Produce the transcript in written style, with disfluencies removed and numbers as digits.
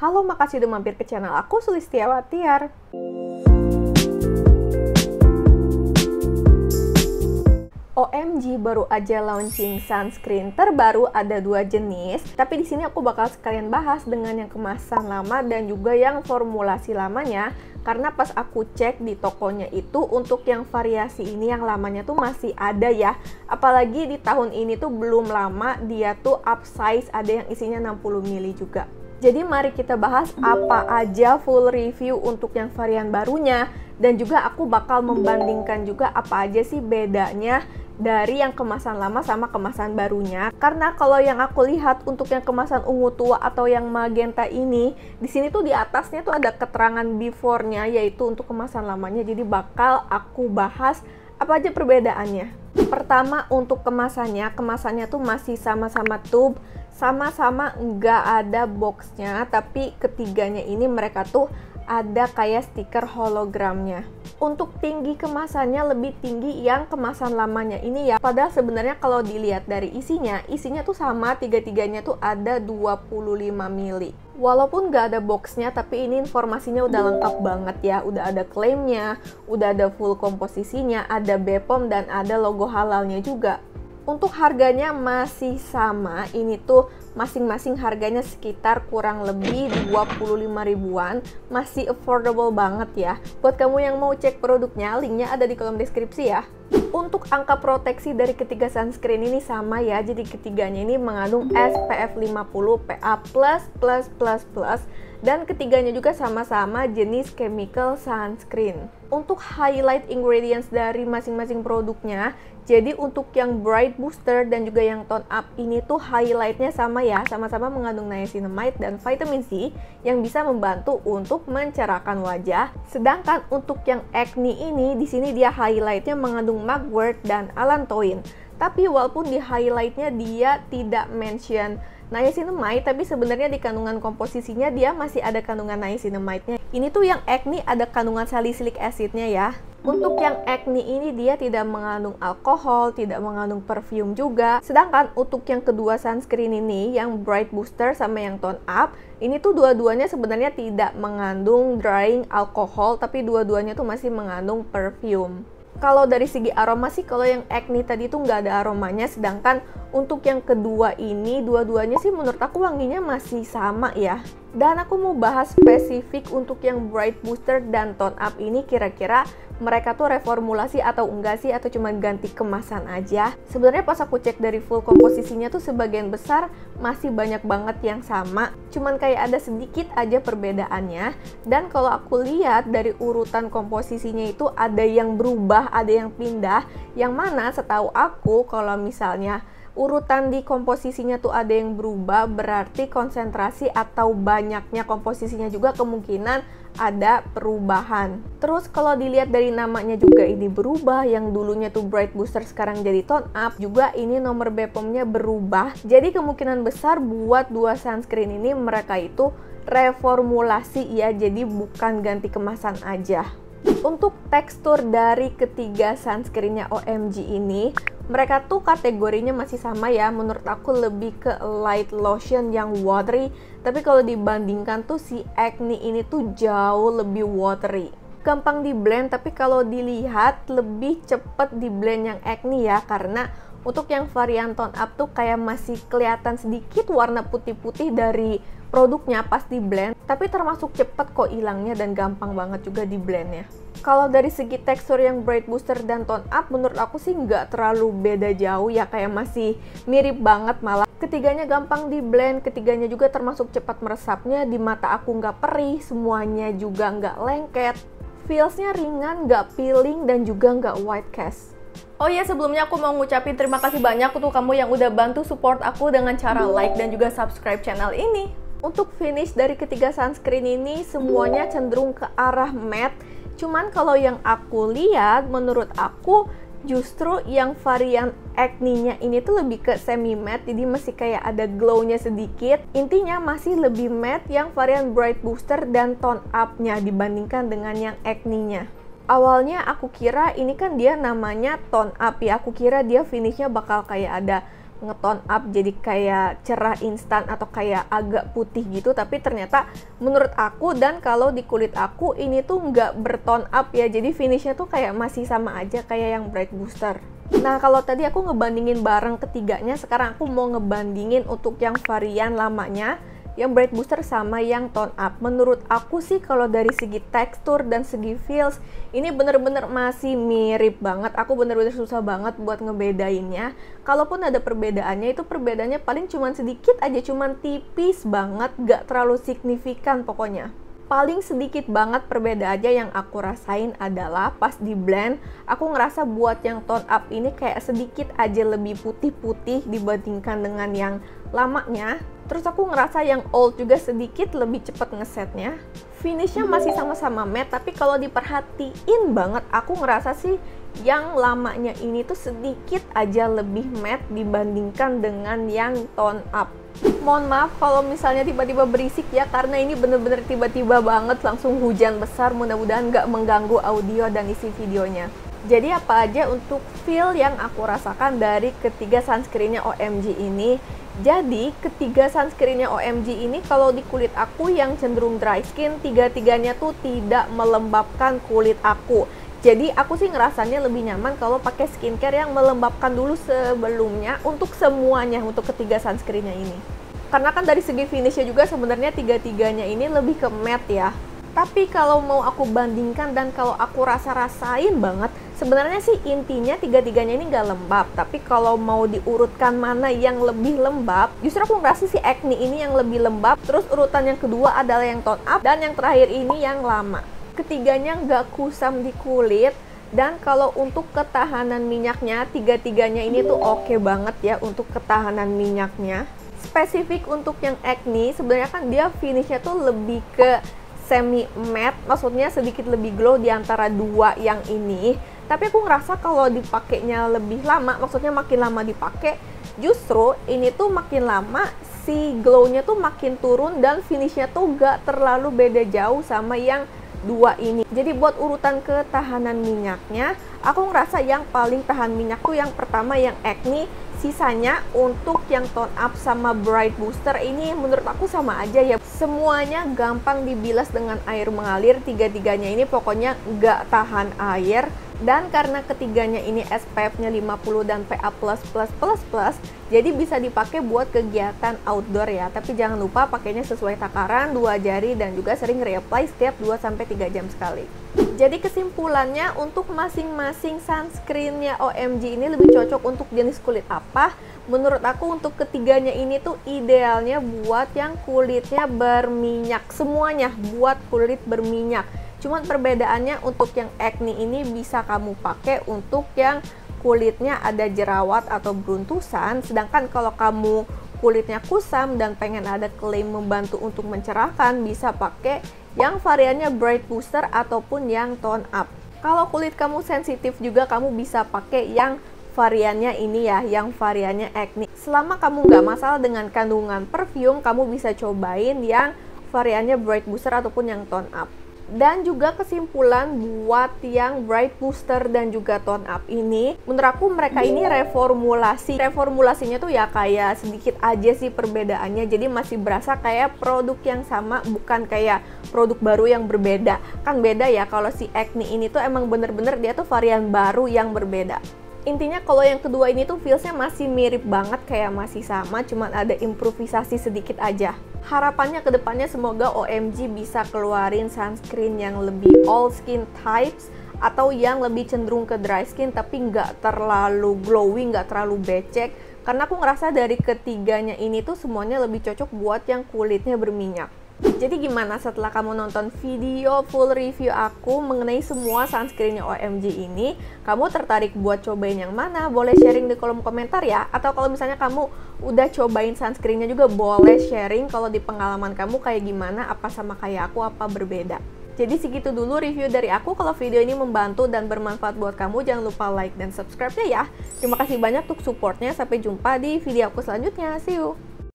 Halo, makasih udah mampir ke channel aku, Sulistiawati Tiar. OMG, baru aja launching sunscreen terbaru, ada 2 jenis. Tapi di sini aku bakal sekalian bahas dengan yang kemasan lama dan juga yang formulasi lamanya. Karena pas aku cek di tokonya itu, untuk yang variasi ini yang lamanya tuh masih ada ya. Apalagi di tahun ini tuh belum lama, dia tuh upsize, ada yang isinya 60 ml juga. Jadi mari kita bahas apa aja full review untuk yang varian barunya. Dan juga aku bakal membandingkan juga apa aja sih bedanya dari yang kemasan lama sama kemasan barunya. Karena kalau yang aku lihat untuk yang kemasan ungu tua atau yang magenta ini, di sini tuh di atasnya tuh ada keterangan before-nya, yaitu untuk kemasan lamanya. Jadi bakal aku bahas apa aja perbedaannya. Pertama, untuk kemasannya tuh masih sama-sama tube, sama-sama nggak ada boxnya, tapi ketiganya ini mereka tuh ada kayak stiker hologramnya. Untuk tinggi kemasannya lebih tinggi yang kemasan lamanya ini ya. Padahal sebenarnya kalau dilihat dari isinya tuh sama, tiga-tiganya tuh ada 25 ml. Walaupun nggak ada boxnya, tapi ini informasinya udah lengkap banget ya. Udah ada klaimnya, udah ada full komposisinya, ada BPOM, dan ada logo halalnya juga. Untuk harganya masih sama, ini tuh masing-masing harganya sekitar kurang lebih 25 ribuan, masih affordable banget ya. Buat kamu yang mau cek produknya, linknya ada di kolom deskripsi ya. Untuk angka proteksi dari ketiga sunscreen ini sama ya, jadi ketiganya ini mengandung SPF 50 PA++++, dan ketiganya juga sama-sama jenis chemical sunscreen. Untuk highlight ingredients dari masing-masing produknya, jadi untuk yang bright booster dan juga yang tone up ini tuh highlightnya sama ya, sama-sama mengandung niacinamide dan vitamin C yang bisa membantu untuk mencerahkan wajah. Sedangkan untuk yang acne ini, di sini dia highlightnya mengandung mugwort dan allantoin. Tapi walaupun di highlightnya dia tidak mention niacinamide, tapi sebenarnya di kandungan komposisinya dia masih ada kandungan niacinamide-nya. Ini tuh yang acne ada kandungan salicylic acid-nya ya. Untuk yang acne ini dia tidak mengandung alkohol, tidak mengandung perfume juga. Sedangkan untuk yang kedua sunscreen ini, yang bright booster sama yang tone up, ini tuh dua-duanya sebenarnya tidak mengandung drying alkohol, tapi dua-duanya tuh masih mengandung perfume. Kalau dari segi aroma sih, kalau yang acne tadi tuh nggak ada aromanya, sedangkan untuk yang kedua ini, dua-duanya sih menurut aku wanginya masih sama ya. Dan aku mau bahas spesifik untuk yang bright booster dan tone up ini, kira-kira mereka tuh reformulasi atau enggak sih, atau cuma ganti kemasan aja. Sebenarnya pas aku cek dari full komposisinya tuh sebagian besar masih banyak banget yang sama, cuman kayak ada sedikit aja perbedaannya. Dan kalau aku lihat dari urutan komposisinya itu ada yang berubah, ada yang pindah, yang mana setahu aku kalau misalnya urutan di komposisinya tuh ada yang berubah, berarti konsentrasi atau banyaknya komposisinya juga kemungkinan ada perubahan. Terus kalau dilihat dari namanya juga ini berubah, yang dulunya tuh bright booster sekarang jadi tone up, juga ini nomor BPOM-nya berubah. Jadi kemungkinan besar buat dua sunscreen ini mereka itu reformulasi ya, jadi bukan ganti kemasan aja. Untuk tekstur dari ketiga sunscreennya OMG ini, mereka tuh kategorinya masih sama ya. Menurut aku lebih ke light lotion yang watery, tapi kalau dibandingkan tuh si acne ini tuh jauh lebih watery. Gampang di blend, tapi kalau dilihat lebih cepet di blend yang acne ya, karena untuk yang varian tone up tuh kayak masih kelihatan sedikit warna putih-putih dari produknya pas di blend, tapi termasuk cepet kok hilangnya dan gampang banget juga di blendnya. Kalau dari segi tekstur yang bright booster dan tone up, menurut aku sih nggak terlalu beda jauh ya, kayak masih mirip banget malah. Ketiganya gampang di blend, ketiganya juga termasuk cepat meresapnya, di mata aku nggak perih, semuanya juga nggak lengket, feelsnya ringan, nggak peeling, dan juga nggak white cast. Oh iya, sebelumnya aku mau ngucapin terima kasih banyak untuk kamu yang udah bantu support aku dengan cara like dan juga subscribe channel ini. Untuk finish dari ketiga sunscreen ini semuanya cenderung ke arah matte. Cuman kalau yang aku lihat, menurut aku justru yang varian acne-nya ini tuh lebih ke semi matte, jadi masih kayak ada glow-nya sedikit. Intinya masih lebih matte yang varian bright booster dan tone up-nya dibandingkan dengan yang acne-nya. Awalnya aku kira ini kan dia namanya tone up ya, aku kira dia finishnya bakal kayak ada ngetone up jadi kayak cerah instan atau kayak agak putih gitu, tapi ternyata menurut aku dan kalau di kulit aku ini tuh nggak bertone up ya, jadi finishnya tuh kayak masih sama aja kayak yang Bright Booster. Nah, kalau tadi aku ngebandingin bareng ketiganya, sekarang aku mau ngebandingin untuk yang varian lamanya, yang Bright Booster sama yang Tone Up. Menurut aku sih kalau dari segi tekstur dan segi feels, ini bener-bener masih mirip banget. Aku bener-bener susah banget buat ngebedainnya. Kalaupun ada perbedaannya, itu perbedaannya paling cuman sedikit aja, cuman tipis banget, gak terlalu signifikan pokoknya. Paling sedikit banget perbedaannya yang aku rasain adalah pas di blend, aku ngerasa buat yang Tone Up ini kayak sedikit aja lebih putih-putih dibandingkan dengan yang lamanya. Terus aku ngerasa yang old juga sedikit lebih cepet ngesetnya. Finishnya masih sama-sama matte, tapi kalau diperhatiin banget, aku ngerasa sih yang lamanya ini tuh sedikit aja lebih matte dibandingkan dengan yang Tone Up. Mohon maaf kalau misalnya tiba-tiba berisik ya, karena ini bener-bener tiba-tiba banget langsung hujan besar, mudah-mudahan nggak mengganggu audio dan isi videonya. Jadi apa aja untuk feel yang aku rasakan dari ketiga sunscreennya OMG ini. Jadi ketiga sunscreennya OMG ini kalau di kulit aku yang cenderung dry skin, tiga-tiganya tuh tidak melembabkan kulit aku. Jadi aku sih ngerasanya lebih nyaman kalau pakai skincare yang melembabkan dulu sebelumnya untuk semuanya, untuk ketiga sunscreennya ini. Karena kan dari segi finishnya juga sebenarnya tiga-tiganya ini lebih ke matte ya. Tapi kalau mau aku bandingkan dan kalau aku rasain banget, sebenarnya sih intinya tiga-tiganya ini nggak lembab. Tapi kalau mau diurutkan mana yang lebih lembab, justru aku ngerasa si Acne ini yang lebih lembab. Terus urutan yang kedua adalah yang Tone Up, dan yang terakhir ini yang lama. Ketiganya nggak kusam di kulit, dan kalau untuk ketahanan minyaknya, tiga-tiganya ini tuh oke banget ya untuk ketahanan minyaknya. Spesifik untuk yang Acne, sebenarnya kan dia finishnya tuh lebih ke semi matte, maksudnya sedikit lebih glow di antara dua yang ini. Tapi aku ngerasa kalau dipakainya lebih lama, maksudnya makin lama dipakai, justru ini tuh makin lama si glownya tuh makin turun dan finishnya tuh gak terlalu beda jauh sama yang dua ini. Jadi buat urutan ketahanan minyaknya, aku ngerasa yang paling tahan minyak tuh yang pertama yang Acne. Sisanya untuk yang Tone Up sama Bright Booster ini menurut aku sama aja ya. Semuanya gampang dibilas dengan air mengalir, tiga-tiganya ini pokoknya nggak tahan air. Dan karena ketiganya ini SPF-nya 50 dan PA++++, jadi bisa dipakai buat kegiatan outdoor ya. Tapi jangan lupa pakainya sesuai takaran, 2 jari, dan juga sering reapply setiap 2-3 jam sekali. Jadi kesimpulannya, untuk masing-masing sunscreennya OMG ini lebih cocok untuk jenis kulit apa? Menurut aku untuk ketiganya ini tuh idealnya buat yang kulitnya berminyak. Semuanya buat kulit berminyak. Cuman perbedaannya untuk yang Acne ini bisa kamu pakai untuk yang kulitnya ada jerawat atau beruntusan. Sedangkan kalau kamu kulitnya kusam dan pengen ada klaim membantu untuk mencerahkan, bisa pakai yang variannya Bright Booster ataupun yang Tone Up. Kalau kulit kamu sensitif juga, kamu bisa pakai yang variannya ini ya, yang variannya Acne. Selama kamu nggak masalah dengan kandungan perfume, kamu bisa cobain yang variannya Bright Booster ataupun yang Tone Up. Dan juga kesimpulan buat yang Bright Booster dan juga Tone Up ini, menurut aku mereka ini reformulasi. Reformulasinya tuh ya kayak sedikit aja sih perbedaannya, jadi masih berasa kayak produk yang sama, bukan kayak produk baru yang berbeda. Kan beda ya, kalau si Acne ini tuh emang bener-bener dia tuh varian baru yang berbeda. Intinya kalau yang kedua ini tuh feelsnya masih mirip banget, kayak masih sama, cuman ada improvisasi sedikit aja. Harapannya kedepannya semoga OMG bisa keluarin sunscreen yang lebih all skin types, atau yang lebih cenderung ke dry skin tapi nggak terlalu glowing, nggak terlalu becek. Karena aku ngerasa dari ketiganya ini tuh semuanya lebih cocok buat yang kulitnya berminyak. Jadi gimana setelah kamu nonton video full review aku mengenai semua sunscreennya OMG ini? Kamu tertarik buat cobain yang mana? Boleh sharing di kolom komentar ya. Atau kalau misalnya kamu udah cobain sunscreennya juga, boleh sharing kalau di pengalaman kamu kayak gimana, apa sama kayak aku, apa berbeda. Jadi segitu dulu review dari aku. Kalau video ini membantu dan bermanfaat buat kamu, jangan lupa like dan subscribe-nya ya. Terima kasih banyak untuk supportnya. Sampai jumpa di video aku selanjutnya. See you!